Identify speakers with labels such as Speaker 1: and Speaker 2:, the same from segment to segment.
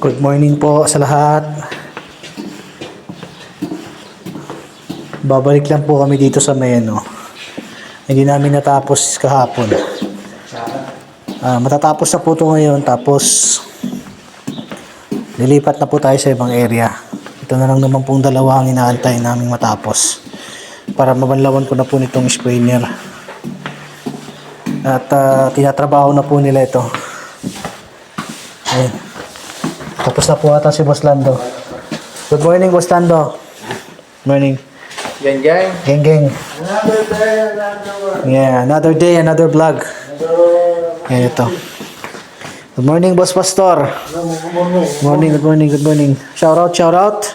Speaker 1: Good morning po sa lahat. Babalik lang po kami dito sa may hindi namin natapos kahapon. Matatapos na po ito ngayon, tapos lilipat na po tayo sa ibang area. Ito na lang naman pong dalawa ang inaantay namin matapos para mabanlawan ko na po nitong sprainer. At tinatrabaho na po nila ito. Ayun. Tapos na po ata si Boss Lando. Good morning, Boss Lando. Morning.
Speaker 2: Gang gang.
Speaker 1: Geng geng.
Speaker 2: Another day, another work.
Speaker 1: Yeah, another day, another vlog. Ayan ito. Good morning, Boss Pastor. Morning, good morning, good morning. Shout out, shout out.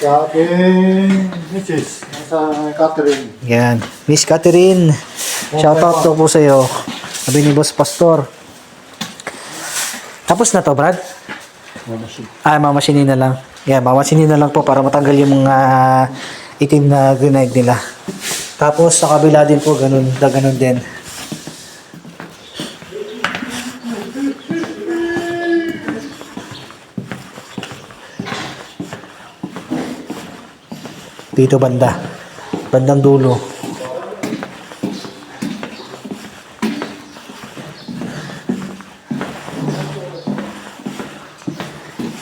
Speaker 2: Shout Mrs. Catherine.
Speaker 1: Yan. Miss Catherine. Shout out to po sa iyo. Sabi ni Boss Pastor. Tapos na to, Brad? Mamasinin na lang. Yan, mamasinin na lang po para matanggal yung mga itim na grenade nila. Tapos sa kabila din po, ganun din. Dito bandang dulo.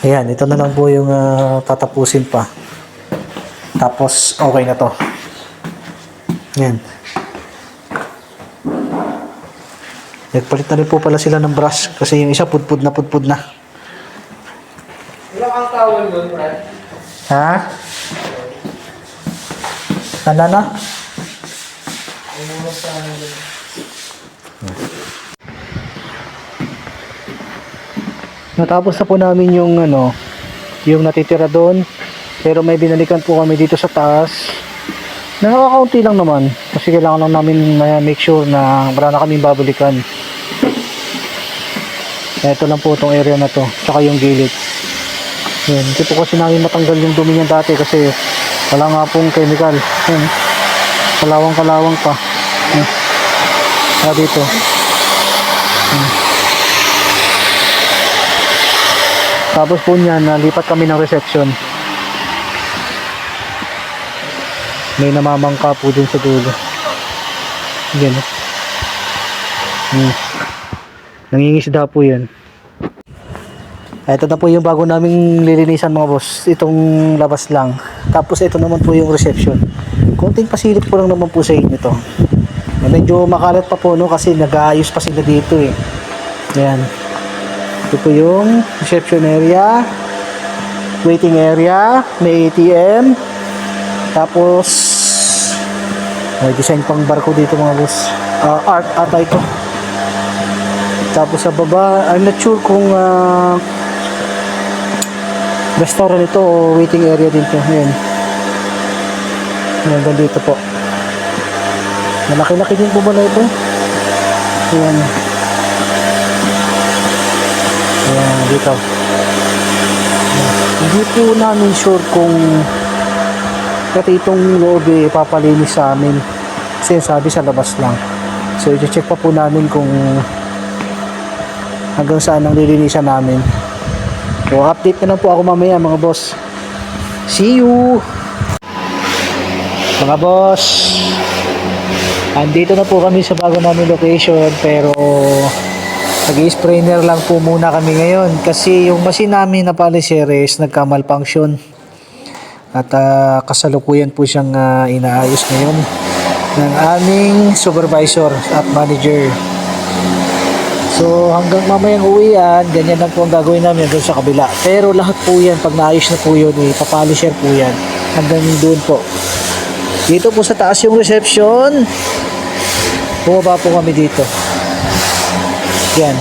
Speaker 1: Ayan, ito na lang po yung tatapusin pa. Tapos okay na to. Ayan. Nagpalit na rin po pala sila ng brush kasi yung isa pudpud na.
Speaker 2: Ilang ang tawag doon, Brad?
Speaker 1: Ha? Tanda na? Natapos na po namin yung yung natitira doon. Pero may binalikan po kami dito sa taas. Nakakaunti lang naman kasi kailangan lang namin make sure na wala na kaming babalikan. Ito lang po itong area na to, tsaka yung gilid. Yan, hindi po kasi namin matanggal yung dumi niyan dati kasi wala nga pong chemical. Yan, kalawang pa. Yan. Dito. Yan. Tapos po niyan, nalipat kami ng reception. May namamangka po dun sa dulo. Yan. Nangingisda po yan. Ito na po yung bago naming lilinisan mga boss. Itong labas lang. Tapos ito naman po yung reception. Konting pasilip po lang naman po sa inyo ito. Medyo makalat pa po kasi nag-aayos pa sila dito eh. Yan. Ito po yung reception area, waiting area, may ATM, tapos may design pang barko dito mga boss. Art ata ito. Tapos sa baba, I'm not sure kung restaurant ito o waiting area din to. Ayan. Hanggang dito po. Malaki-laki din po ba na ito? Ayan. Ayan, dito. Hindi po namin sure kung pati itong loob papalinis sa amin. Kasi sabi sa labas lang. So, i-check pa po namin kung hanggang saan ang lilinisan namin. So, update na lang po ako mamaya mga boss. See you! Mga boss, andito na po kami sa bago namin location pero nag-i-sprainer lang po muna kami ngayon kasi yung machine namin na paliseres nagka-malfunction at kasalukuyan po siyang inaayos ngayon ng aming supervisor at manager. So hanggang mamayang uwian, ganyan lang po ang gagawin namin doon sa kabila. Pero lahat po yan, pag naayos na po yun, papalisher po yan hanggang doon po. Dito po sa taas yung reception, bumaba po kami dito. Yan.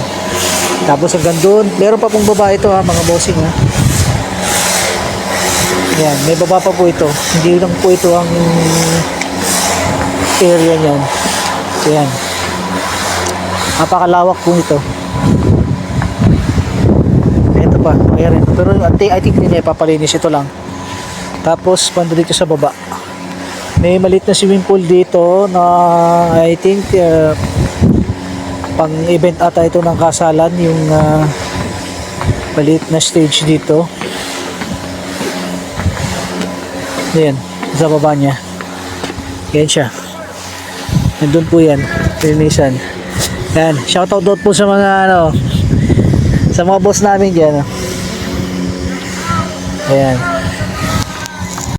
Speaker 1: Tapos hanggang doon, meron pa pong baba ito mga bossing Yan, may baba pa po ito. Hindi lang po ito ang area niyan. So yan. Napakalawak po ito. Ito pa, area. Pero I think hindi na ipapalinis ito lang. Tapos banda dito sa baba. May maliit na swimming pool dito na I think pang event ata ito ng kasalan yung Maliit na stage dito. Ayan, sa baba niya. Yan siya. Nandun po yan. Linisan. Yan, shoutout out po sa mga sa mga boss namin dyan. Ayan.